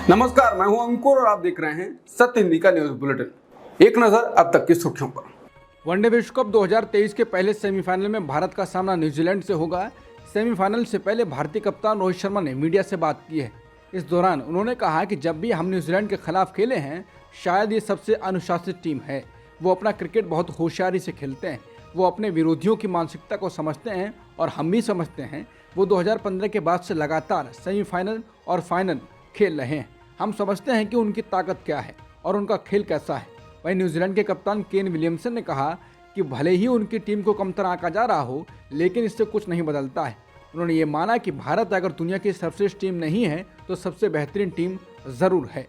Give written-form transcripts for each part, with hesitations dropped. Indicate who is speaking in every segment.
Speaker 1: नमस्कार, मैं हूं अंकुर और आप देख रहे हैं सत्य हिंदी का न्यूज बुलेटिन। एक नजर अब तक की सुर्खियों पर। वनडे विश्व कप 2023 के पहले सेमीफाइनल में भारत का सामना न्यूजीलैंड से होगा। सेमीफाइनल से पहले भारतीय कप्तान रोहित शर्मा ने मीडिया से बात की है। इस दौरान उन्होंने कहा कि जब भी हम न्यूजीलैंड के खिलाफ खेले हैं, शायद ये सबसे अनुशासित टीम है। वो अपना क्रिकेट बहुत होशियारी से खेलते हैं। वो अपने विरोधियों की मानसिकता को समझते हैं और हम भी समझते हैं। वो 2015 के बाद से लगातार सेमीफाइनल और फाइनल खेल रहे हैं। हम समझते हैं कि उनकी ताकत क्या है और उनका खेल कैसा है। वहीं न्यूजीलैंड के कप्तान केन विलियमसन ने कहा कि भले ही उनकी टीम को कमतर आंका जा रहा हो, लेकिन इससे कुछ नहीं बदलता है। उन्होंने ये माना कि भारत अगर दुनिया की सर्वश्रेष्ठ टीम नहीं है तो सबसे बेहतरीन टीम जरूर है।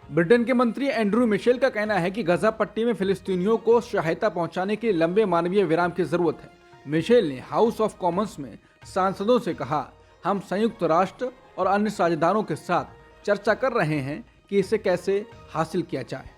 Speaker 1: ब्रिटेन के मंत्री एंड्रू मिशेल का कहना है कि गजा पट्टी में फिलिस्तीनियों को सहायता पहुंचाने के लिए लंबे मानवीय विराम की जरूरत है। मिशेल ने हाउस ऑफ कॉमन्स में सांसदों से कहा, हम संयुक्त राष्ट्र और अन्य साझेदारों के साथ चर्चा कर रहे हैं कि इसे कैसे हासिल किया जाए।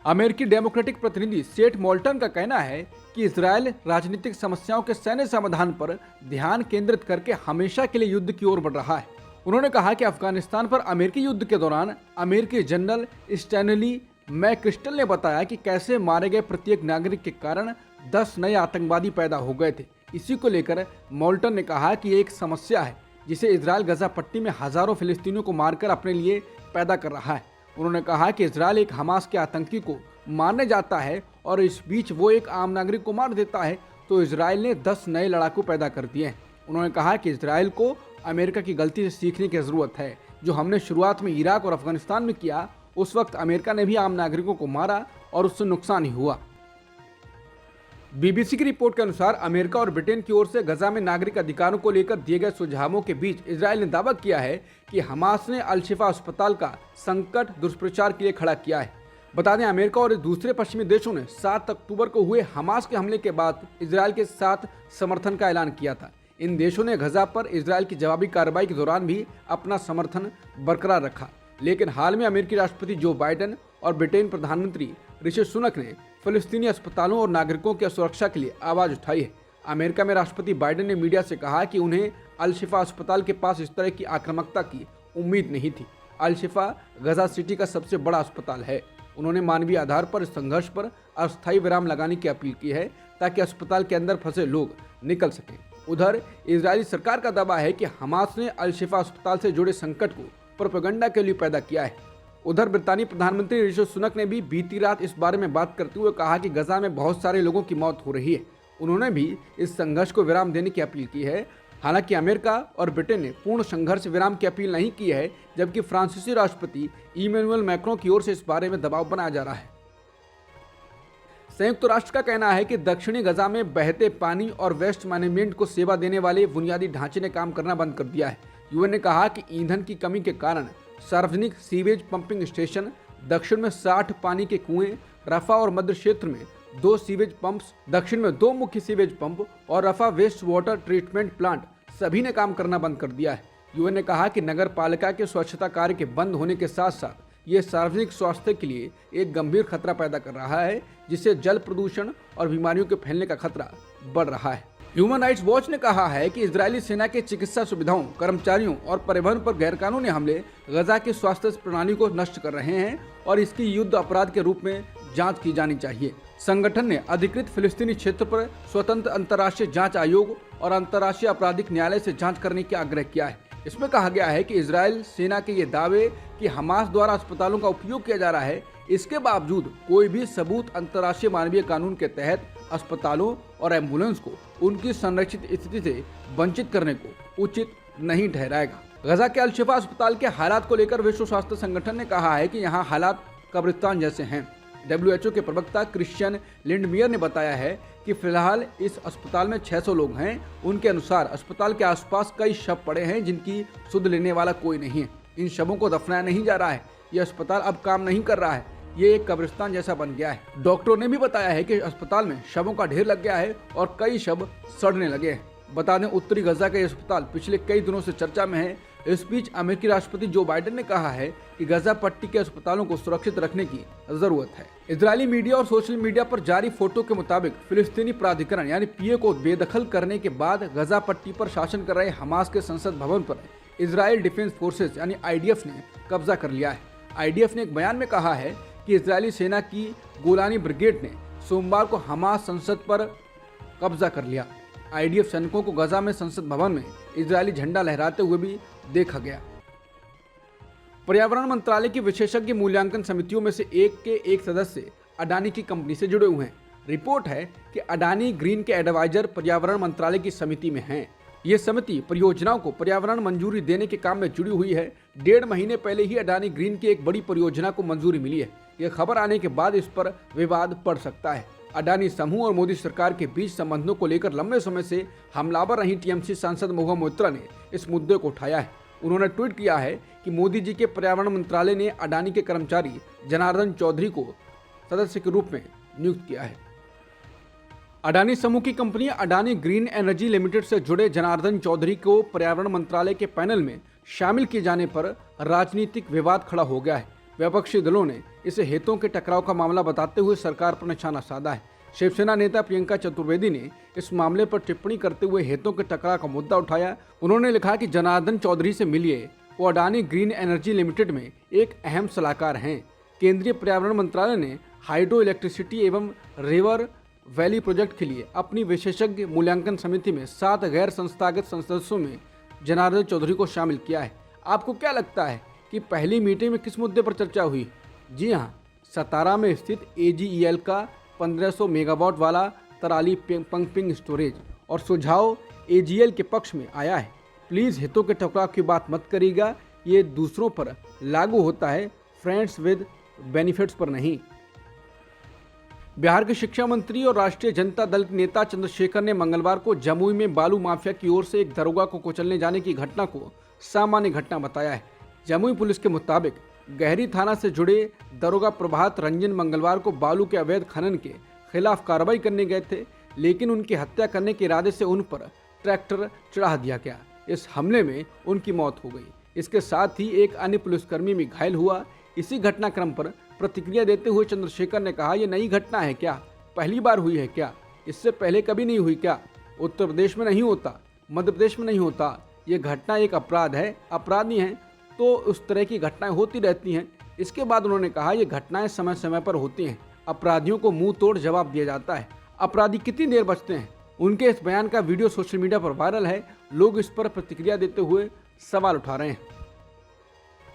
Speaker 1: अमेरिकी डेमोक्रेटिक प्रतिनिधि सेठ मोल्टन का कहना है कि इजरायल राजनीतिक समस्याओं के सैन्य समाधान पर ध्यान केंद्रित करके हमेशा के लिए युद्ध की ओर बढ़ रहा है। उन्होंने कहा कि अफगानिस्तान पर अमेरिकी युद्ध के दौरान अमेरिकी जनरल स्टैनली मैक्रिस्टल ने बताया कि कैसे मारे गए प्रत्येक नागरिक के कारण 10 नए आतंकवादी पैदा हो गए थे। इसी को लेकर मोल्टन ने कहा कि ये एक समस्या है जिसे इजरायल गजा पट्टी में हजारों फिलिस्तीनियों को मारकर अपने लिए पैदा कर रहा है। उन्होंने कहा कि इजरायल एक हमास के आतंकी को मारने जाता है और इस बीच वो एक आम नागरिक को मार देता है, तो इजरायल ने 10 नए लड़ाकू पैदा कर दिए हैं। उन्होंने कहा कि इजरायल को अमेरिका की गलती से सीखने की ज़रूरत है। जो हमने शुरुआत में इराक और अफगानिस्तान में किया, उस वक्त अमेरिका ने भी आम नागरिकों को मारा और उससे नुकसान ही हुआ। बीबीसी की रिपोर्ट के अनुसार अमेरिका और ब्रिटेन की ओर से गजा में नागरिक अधिकारों को लेकर दिए गए सुझावों के बीच इजरायल ने दावा किया है कि हमास ने अल शिफा अस्पताल का संकट दुष्प्रचार के लिए खड़ा किया है। बता दें, अमेरिका और दूसरे पश्चिमी देशों ने 7 अक्टूबर को हुए हमास के हमले के बाद इजरायल के साथ समर्थन का ऐलान किया था। इन देशों ने गजा पर इजरायल की जवाबी कार्रवाई के दौरान भी अपना समर्थन बरकरार रखा। लेकिन हाल में अमेरिकी राष्ट्रपति जो बाइडेन और ब्रिटेन प्रधानमंत्री ऋषि सुनक ने फिलिस्तीनी अस्पतालों और नागरिकों की सुरक्षा के लिए आवाज उठाई है। अमेरिका में राष्ट्रपति बाइडेन ने मीडिया से कहा कि उन्हें अल शिफा अस्पताल के पास इस तरह की आक्रामकता की उम्मीद नहीं थी। अल शिफा गजा सिटी का सबसे बड़ा अस्पताल है। उन्होंने मानवीय आधार पर संघर्ष पर अस्थायी विराम लगाने की अपील की है ताकि अस्पताल के अंदर फंसे लोग निकल सकें। उधर इजरायली सरकार का दावा है कि हमास ने अल शिफा अस्पताल से जुड़े संकट को प्रोपेगेंडा के लिए पैदा किया है। उधर ब्रितानी प्रधानमंत्री ऋषि सुनक ने भी बीती रात इस बारे में बात करते हुए कहा कि गजा में बहुत सारे लोगों की मौत हो रही है। उन्होंने भी इस संघर्ष को विराम देने की अपील की है। हालांकि अमेरिका और ब्रिटेन ने पूर्ण संघर्ष विराम की अपील नहीं की है, जबकि फ्रांसीसी राष्ट्रपति इमैनुअल मैक्रों की ओर से इस बारे में दबाव बनाया जा रहा है। संयुक्त राष्ट्र का कहना है कि दक्षिणी गजा में बहते पानी और वेस्ट मैनेजमेंट को सेवा देने वाले बुनियादी ढांचे ने काम करना बंद कर दिया है। यूएन ने कहा कि ईंधन की कमी के कारण सार्वजनिक सीवेज पंपिंग स्टेशन, दक्षिण में 60 पानी के कुएं, रफा और मध्य क्षेत्र में 2 सीवेज पंप्स, दक्षिण में 2 मुख्य सीवेज पंप और रफा वेस्ट वाटर ट्रीटमेंट प्लांट सभी ने काम करना बंद कर दिया है। यूएन ने कहा कि नगर पालिका के स्वच्छता कार्य के बंद होने के साथ साथ ये सार्वजनिक स्वास्थ्य के लिए एक गंभीर खतरा पैदा कर रहा है, जिससे जल प्रदूषण और बीमारियों के फैलने का खतरा बढ़ रहा है। ह्यूमन राइट्स वॉच ने कहा है कि इजरायली सेना के चिकित्सा सुविधाओं, कर्मचारियों और परिवहन पर गैरकानूनी हमले गजा की स्वास्थ्य प्रणाली को नष्ट कर रहे हैं और इसकी युद्ध अपराध के रूप में जांच की जानी चाहिए। संगठन ने अधिकृत फिलिस्तीनी क्षेत्र पर स्वतंत्र अंतर्राष्ट्रीय जांच आयोग और अंतर्राष्ट्रीय आपराधिक न्यायालय से जांच करने की आग्रह किया है। इसमें कहा गया है कि इजरायल सेना के ये दावे कि हमास द्वारा अस्पतालों का उपयोग किया जा रहा है, इसके बावजूद कोई भी सबूत अंतर्राष्ट्रीय मानवीय कानून के तहत अस्पतालों और एम्बुलेंस को उनकी संरक्षित स्थिति से वंचित करने को उचित नहीं ठहराएगा। गजा के अल शिफा अस्पताल के हालात को लेकर विश्व स्वास्थ्य संगठन ने कहा है कि यहाँ हालात कब्रिस्तान जैसे हैं। WHO के प्रवक्ता क्रिश्चियन लिंडमियर ने बताया है कि फिलहाल इस अस्पताल में 600 लोग हैं। उनके अनुसार अस्पताल के आसपास कई शव पड़े हैं जिनकी सुध लेने वाला कोई नहीं है। इन शवों को दफनाया नहीं जा रहा है। यह अस्पताल अब काम नहीं कर रहा है, ये एक कब्रिस्तान जैसा बन गया है। डॉक्टरों ने भी बताया है कि अस्पताल में शवों का ढेर लग गया है और कई शव सड़ने लगे हैं। बता दें, उत्तरी गजा का ये अस्पताल पिछले कई दिनों से चर्चा में है। इस बीच अमेरिकी राष्ट्रपति जो बाइडेन ने कहा है कि गजा पट्टी के अस्पतालों को सुरक्षित रखने की जरूरत है। इजरायली मीडिया और सोशल मीडिया पर जारी फोटो के मुताबिक फिलिस्तीनी प्राधिकरण यानी पीए को बेदखल करने के बाद गजा पट्टी पर शासन कर रहे हमास के संसद भवन पर इजराइल डिफेंस फोर्सेस यानी आईडीएफ ने कब्जा कर लिया है। आईडीएफ ने एक बयान में कहा है कि इजरायली सेना की गोलानी ब्रिगेड ने सोमवार को हमास संसद पर कब्जा कर लिया। आईडीएफ सैनिकों को गजा में संसद भवन में इजरायली झंडा लहराते हुए भी देखा गया। पर्यावरण मंत्रालय की विशेषज्ञ मूल्यांकन समितियों में से एक सदस्य अडानी की कंपनी से जुड़े हुए हैं। रिपोर्ट है कि अडानी ग्रीन के एडवाइजर पर्यावरण मंत्रालय की समिति में हैं। ये समिति परियोजनाओं को पर्यावरण मंजूरी देने के काम में जुड़ी हुई है। 1.5 महीने पहले ही अडानी ग्रीन की एक बड़ी परियोजना को मंजूरी मिली है। यह खबर आने के बाद इस पर विवाद बढ़ सकता है। अडानी समूह और मोदी सरकार के बीच संबंधों को लेकर लंबे समय से हमलावर रही टीएमसी सांसद महुआ मोइत्रा ने इस मुद्दे को उठाया है। उन्होंने ट्वीट किया है कि मोदी जी के पर्यावरण मंत्रालय ने अडानी के कर्मचारी जनार्दन चौधरी को सदस्य के रूप में नियुक्त किया है। अडानी समूह की company Adani green energy limited से जुड़े जनार्दन चौधरी को पर्यावरण मंत्रालय के पैनल में शामिल किए जाने पर राजनीतिक विवाद खड़ा हो गया है। विपक्षी दलों ने इसे हितों के टकराव का मामला बताते हुए सरकार पर निशाना साधा है। शिवसेना नेता प्रियंका चतुर्वेदी ने इस मामले पर टिप्पणी करते हुए हितों के टकराव का मुद्दा उठाया। उन्होंने लिखा कि जनार्दन चौधरी से मिलिए, वो अडानी ग्रीन एनर्जी लिमिटेड में एक अहम सलाहकार हैं। केंद्रीय पर्यावरण मंत्रालय ने हाइड्रो इलेक्ट्रिसिटी एवं रिवर वैली प्रोजेक्ट के लिए अपनी विशेषज्ञ मूल्यांकन समिति में 7 गैर संस्थागत सदस्यों में जनार्दन चौधरी को शामिल किया है। आपको क्या लगता है कि पहली मीटिंग में किस मुद्दे पर चर्चा हुई? जी हाँ, सतारा में स्थित AGEL का 1500 मेगावाट वाला तराली पंपिंग स्टोरेज और सुझाव AGEL के पक्ष में आया है। प्लीज़ हितों के टकराव की बात मत करिएगा, ये दूसरों पर लागू होता है, फ्रेंड्स विद बेनिफिट्स पर नहीं। बिहार के शिक्षा मंत्री और राष्ट्रीय जनता दल के नेता चंद्रशेखर ने मंगलवार को जमुई में बालू माफिया की ओर से एक दरोगा को कुचलने जाने की घटना को सामान्य घटना बताया है। जमुई पुलिस के मुताबिक गहरी थाना से जुड़े दरोगा प्रभात रंजन मंगलवार को बालू के अवैध खनन के खिलाफ कार्रवाई करने गए थे, लेकिन उनकी हत्या करने के इरादे से उन पर ट्रैक्टर चढ़ा दिया गया। इस हमले में उनकी मौत हो गई। इसके साथ ही एक अन्य पुलिसकर्मी भी घायल हुआ। इसी घटनाक्रम पर प्रतिक्रिया देते हुए चंद्रशेखर ने कहा, ये नई घटना है क्या? पहली बार हुई है क्या? इससे पहले कभी नहीं हुई क्या? उत्तर प्रदेश में नहीं होता, मध्य प्रदेश में नहीं होता। ये घटना एक अपराध है, अपराधी हैं तो उस तरह की घटनाएं होती रहती हैं। इसके बाद उन्होंने कहा, ये घटनाएं समय समय पर होती हैं, अपराधियों को मुंह तोड़ जवाब दिया जाता है। अपराधी कितनी देर बचते हैं? उनके इस बयान का वीडियो सोशल मीडिया पर वायरल है। लोग इस पर प्रतिक्रिया देते हुए सवाल उठा रहे हैं।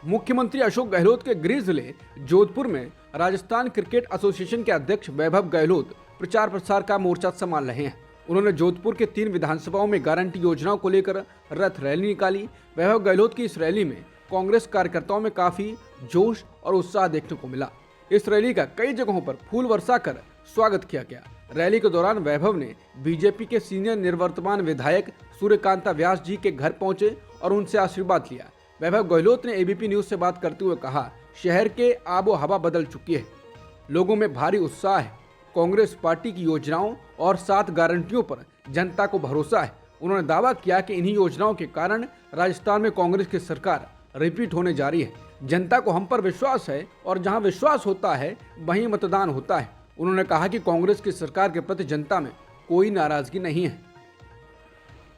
Speaker 1: मुख्यमंत्री अशोक गहलोत के गृह जिले जोधपुर में राजस्थान क्रिकेट एसोसिएशन के अध्यक्ष वैभव गहलोत प्रचार प्रसार का मोर्चा संभाल रहे हैं। उन्होंने जोधपुर के 3 विधानसभाओं में गारंटी योजनाओं को लेकर रथ रैली निकाली। वैभव गहलोत की इस रैली में कांग्रेस कार्यकर्ताओं में काफी जोश और उत्साह देखने को मिला। इस रैली का कई जगहों पर फूल वर्षा कर स्वागत किया गया। रैली के दौरान वैभव ने बीजेपी के सीनियर निवर्तमान विधायक सूर्यकांता व्यास जी के घर पहुंचे और उनसे आशीर्वाद लिया। वैभव गहलोत ने एबीपी न्यूज से बात करते हुए कहा, शहर के आबो हवा बदल चुकी है, लोगों में भारी उत्साह है। कांग्रेस पार्टी की योजनाओं और 7 गारंटियों पर जनता को भरोसा है। उन्होंने दावा किया कि इन्हीं योजनाओं के कारण राजस्थान में कांग्रेस की सरकार रिपीट होने जा रही है। जनता को हम पर विश्वास है और जहां विश्वास होता है वहीं मतदान होता है। उन्होंने कहा कि कांग्रेस की सरकार के प्रति जनता में कोई नाराजगी नहीं है।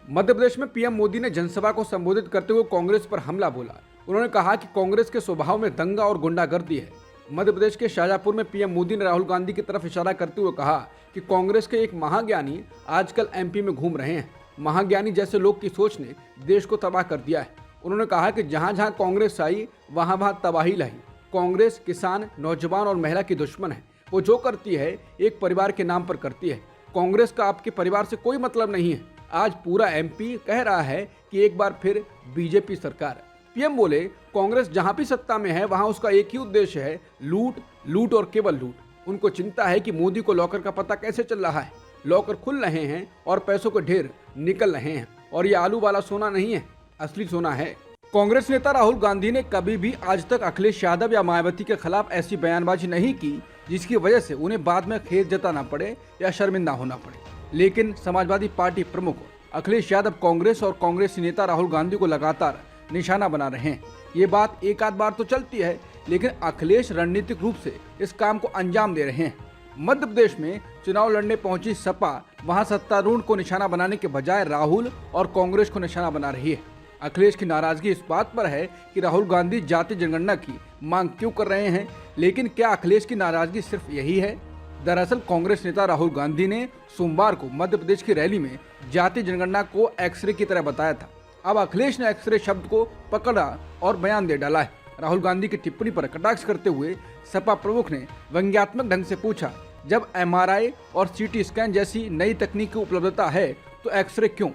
Speaker 1: मध्य प्रदेश में पीएम मोदी ने जनसभा को संबोधित करते हुए कांग्रेस पर हमला बोला। उन्होंने कहा कि कांग्रेस के स्वभाव में दंगा और गुंडागर्दी है। मध्य प्रदेश के शाजापुर में पीएम मोदी ने राहुल गांधी की तरफ इशारा करते हुए कहा कि कांग्रेस के एक महाज्ञानी आजकल एमपी में घूम रहे हैं। महाज्ञानी जैसे लोग की सोच ने देश को तबाह कर दिया है। उन्होंने कहा कि जहां जहां कांग्रेस आई वहां वहां तबाही लाई। कांग्रेस किसान, नौजवान और महिला की दुश्मन है। वो जो करती है एक परिवार के नाम पर करती है। कांग्रेस का आपके परिवार से कोई मतलब नहीं है। आज पूरा एमपी कह रहा है कि एक बार फिर बीजेपी सरकार। पीएम बोले, कांग्रेस जहां भी सत्ता में है वहां उसका एक ही उद्देश्य है, लूट, लूट और केवल लूट। उनको चिंता है कि मोदी को लॉकर का पता कैसे चल रहा है। लॉकर खुल रहे हैं और पैसों के ढेर निकल रहे हैं और ये आलू वाला सोना नहीं है, असली सोना है। कांग्रेस नेता राहुल गांधी ने कभी भी आज तक अखिलेश यादव या मायावती के खिलाफ ऐसी बयानबाजी नहीं की जिसकी वजह से उन्हें बाद में खेद जताना पड़े या शर्मिंदा होना पड़े। लेकिन समाजवादी पार्टी प्रमुख अखिलेश यादव कांग्रेस और कांग्रेसी नेता राहुल गांधी को लगातार निशाना बना रहे हैं। ये बात एक आध बार तो चलती है, लेकिन अखिलेश रणनीतिक रूप से इस काम को अंजाम दे रहे हैं। मध्य प्रदेश में चुनाव लड़ने पहुंची सपा वहां सत्तारूढ़ को निशाना बनाने के बजाय राहुल और कांग्रेस को निशाना बना रही है। अखिलेश की नाराजगी इस बात पर है कि राहुल गांधी जाति जनगणना की मांग क्यों कर रहे हैं, लेकिन क्या अखिलेश की नाराजगी सिर्फ यही है? दरअसल कांग्रेस नेता राहुल गांधी ने सोमवार को मध्य प्रदेश की रैली में जाति जनगणना को एक्सरे की तरह बताया था। अब अखिलेश ने एक्सरे शब्द को पकड़ा और बयान दे डाला है। राहुल गांधी की टिप्पणी पर कटाक्ष करते हुए सपा प्रमुख ने व्यंग्यात्मक ढंग से पूछा, जब एमआरआई और सीटी स्कैन जैसी नई तकनीक की उपलब्धता है तो एक्सरे क्यों?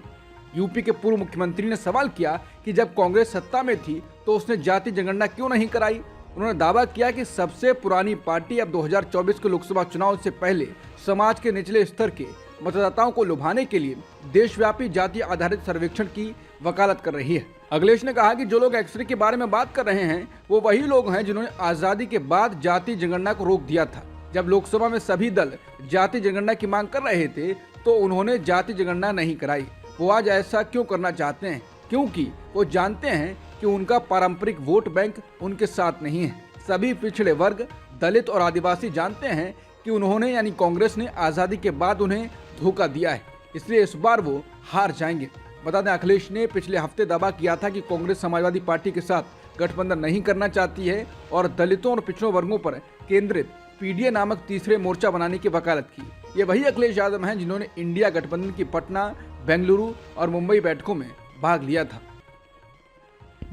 Speaker 1: यूपी के पूर्व मुख्यमंत्री ने सवाल किया कि जब कांग्रेस सत्ता में थी तो उसने जाति जनगणना क्यों नहीं कराई। उन्होंने दावा किया कि सबसे पुरानी पार्टी अब 2024 के लोकसभा चुनाव से पहले समाज के निचले स्तर के मतदाताओं को लुभाने के लिए देशव्यापी जाति आधारित सर्वेक्षण की वकालत कर रही है। अखिलेश ने कहा कि जो लोग एक्सरे के बारे में बात कर रहे हैं वो वही लोग हैं जिन्होंने आजादी के बाद जाति जनगणना को रोक दिया था। जब लोकसभा में सभी दल जाति जनगणना की मांग कर रहे थे तो उन्होंने जाति जनगणना नहीं कराई। वो आज ऐसा क्यों करना चाहते हैं? क्योंकि वो जानते हैं कि उनका पारंपरिक वोट बैंक उनके साथ नहीं है। सभी पिछड़े वर्ग, दलित और आदिवासी जानते हैं कि उन्होंने यानी कांग्रेस ने आजादी के बाद उन्हें धोखा दिया है, इसलिए इस बार वो हार जाएंगे। बता दें, अखिलेश ने पिछले हफ्ते दावा किया था कि कांग्रेस समाजवादी पार्टी के साथ गठबंधन नहीं करना चाहती है और दलितों और पिछड़ों वर्गों पर केंद्रित पीडीए नामक तीसरे मोर्चा बनाने की वकालत की। ये वही अखिलेश यादव हैं जिन्होंने इंडिया गठबंधन की पटना, बेंगलुरु और मुंबई बैठकों में भाग लिया था।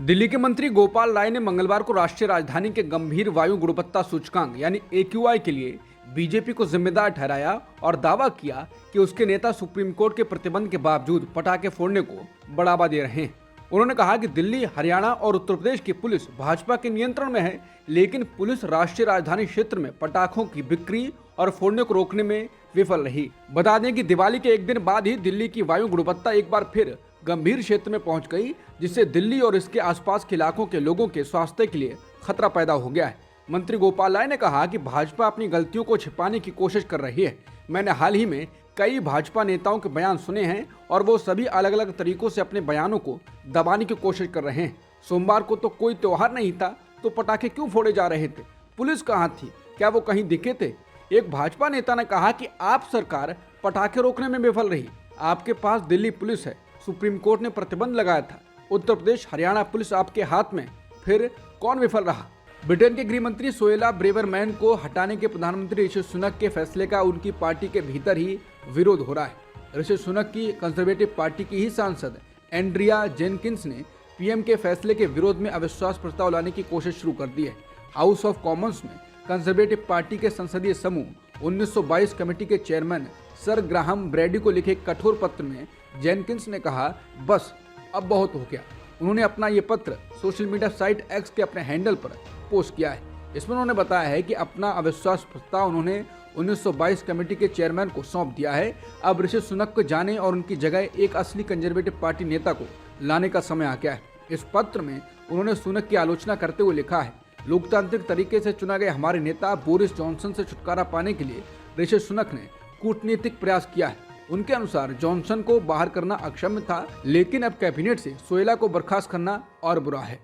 Speaker 1: दिल्ली के मंत्री गोपाल राय ने मंगलवार को राष्ट्रीय राजधानी के गंभीर वायु गुणवत्ता सूचकांक यानी AQI के लिए बीजेपी को जिम्मेदार ठहराया और दावा किया कि उसके नेता सुप्रीम कोर्ट के प्रतिबंध के बावजूद पटाखे फोड़ने को बढ़ावा दे रहे हैं। उन्होंने कहा कि दिल्ली, हरियाणा और उत्तर प्रदेश की पुलिस भाजपा के नियंत्रण में है, लेकिन पुलिस राष्ट्रीय राजधानी क्षेत्र में पटाखों की बिक्री और फोड़ने को रोकने में विफल रही। बता दें कि दिवाली के एक दिन बाद ही दिल्ली की वायु गुणवत्ता एक बार फिर गंभीर क्षेत्र में पहुंच गई, जिससे दिल्ली और इसके आसपास के इलाकों के लोगों के स्वास्थ्य के लिए खतरा पैदा हो गया है। मंत्री गोपाल राय ने कहा कि भाजपा अपनी गलतियों को छिपाने की कोशिश कर रही है। मैंने हाल ही में कई भाजपा नेताओं के बयान सुने हैं और वो सभी अलग अलग तरीकों से अपने बयानों को दबाने की कोशिश कर रहे हैं। सोमवार को तो कोई त्योहार नहीं था तो पटाखे क्यों फोड़े जा रहे थे? पुलिस कहाँ थी? क्या वो कहीं दिखे थे? एक भाजपा नेता ने कहा कि आप सरकार पटाखे रोकने में विफल रही। आपके पास दिल्ली पुलिस है, सुप्रीम कोर्ट ने प्रतिबंध लगाया था। उत्तर प्रदेश, हरियाणा पुलिस आपके हाथ में, फिर कौन विफल रहा? ब्रिटेन के गृह मंत्री सोएला ब्रेवरमैन को हटाने के प्रधानमंत्री ऋषि सुनक के फैसले का उनकी पार्टी के भीतर ही विरोध हो रहा है। ऋषि सुनक की कंजर्वेटिव पार्टी की ही सांसद एंड्रिया जेनकिंस ने पीएम के फैसले के विरोध में अविश्वास प्रस्ताव लाने की कोशिश शुरू कर दी है। हाउस ऑफ कॉमन्स में कंजर्वेटिव पार्टी के संसदीय समूह 1922 कमेटी के चेयरमैन सर ग्राहम ब्रैडी को लिखे कठोर पत्र में जेनकिंस ने कहा, बस अब बहुत हो गया। उन्होंने अपना ये पत्र सोशल मीडिया साइट एक्स के अपने हैंडल पर पोस्ट किया है। इसमें उन्होंने बताया है कि अपना अविश्वास प्रस्ताव उन्होंने 1922 कमेटी के चेयरमैन को सौंप दिया है। अब ऋषि सुनक को जाने और उनकी जगह एक असली कंजर्वेटिव पार्टी नेता को लाने का समय आ गया है। इस पत्र में उन्होंने सुनक की आलोचना करते हुए लिखा है, लोकतांत्रिक तरीके से चुना गए हमारे नेता बोरिस जॉनसन से छुटकारा पाने के लिए ऋषि सुनक ने कूटनीतिक प्रयास किया है। उनके अनुसार जॉनसन को बाहर करना अक्षम्य था, लेकिन अब कैबिनेट से सोएला को बर्खास्त करना और बुरा है।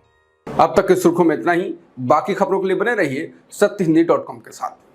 Speaker 1: अब तक की सुर्खियों में इतना ही। बाकी खबरों के लिए बने रहिए सत्यहिंदी.com के साथ।